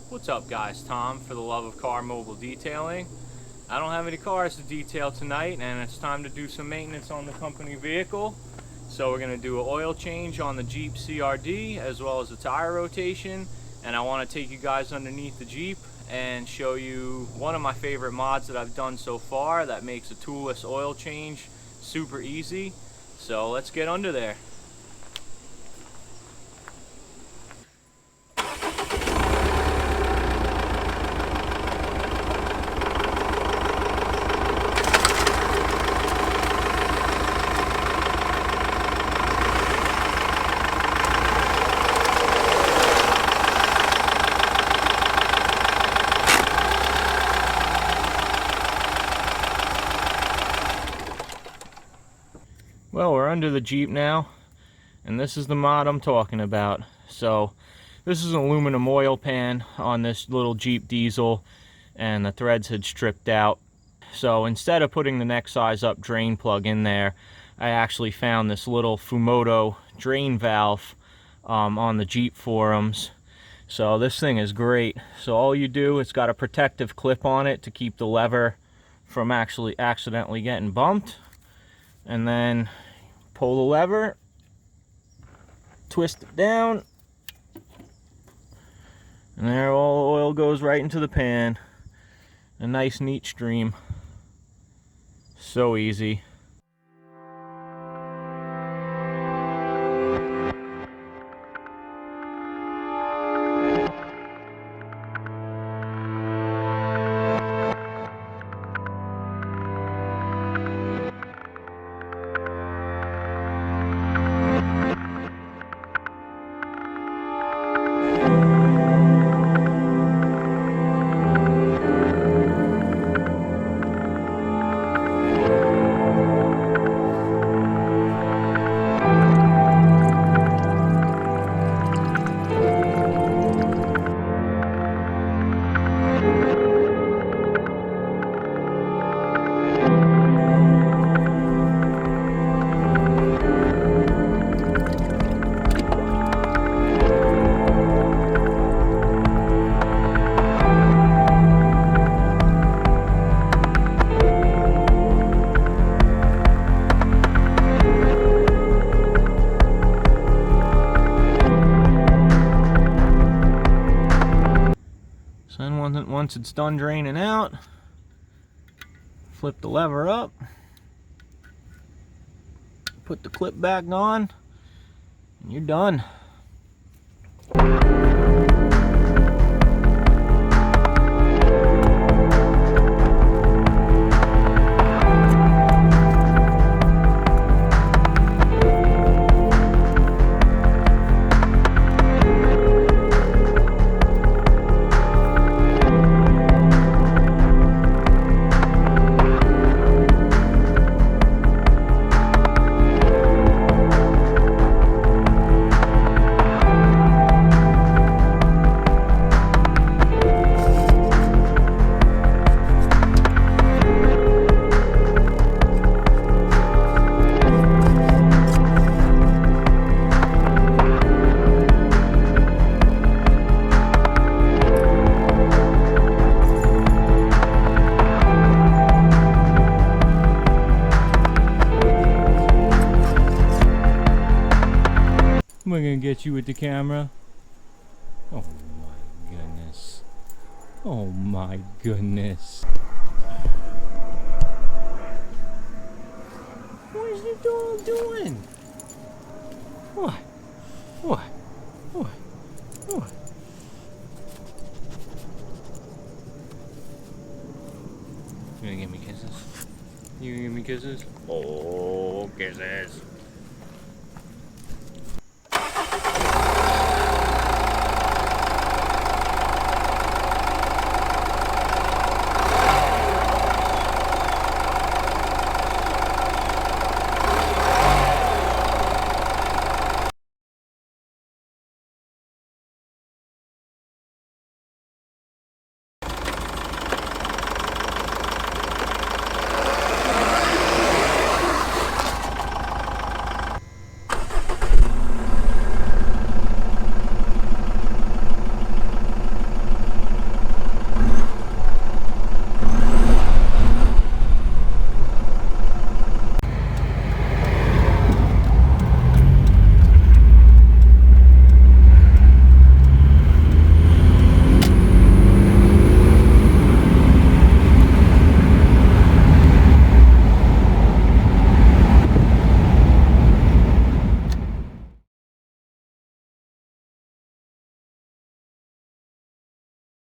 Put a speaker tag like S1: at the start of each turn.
S1: What's up guys, Tom for the Love of Car Mobile Detailing. I don't have any cars to detail tonight and it's time to do some maintenance on the company vehicle. So we're going to do an oil change on the Jeep CRD as well as a tire rotation, and I want to take you guys underneath the Jeep and show you one of my favorite mods that I've done so far that makes a toolless oil change super easy. So let's get under there. Well, we're under the Jeep now, and this is the mod I'm talking about. So this is an aluminum oil pan on this little Jeep diesel, and the threads had stripped out. So instead of putting the next size up drain plug in there, I actually found this little Fumoto drain valve on the Jeep forums. So this thing is great. So all you do, it's got a protective clip on it to keep the lever from actually accidentally getting bumped, and then pull the lever, twist it down, and there all the oil goes right into the pan. A nice neat stream. So easy. Then once it's done draining out, flip the lever up, put the clip back on, and you're done. We're gonna get you with the camera. Oh my goodness. Oh my goodness. What is the dog doing? What? What? What? What? You gonna give me kisses? You gonna give me kisses? Oh, kisses.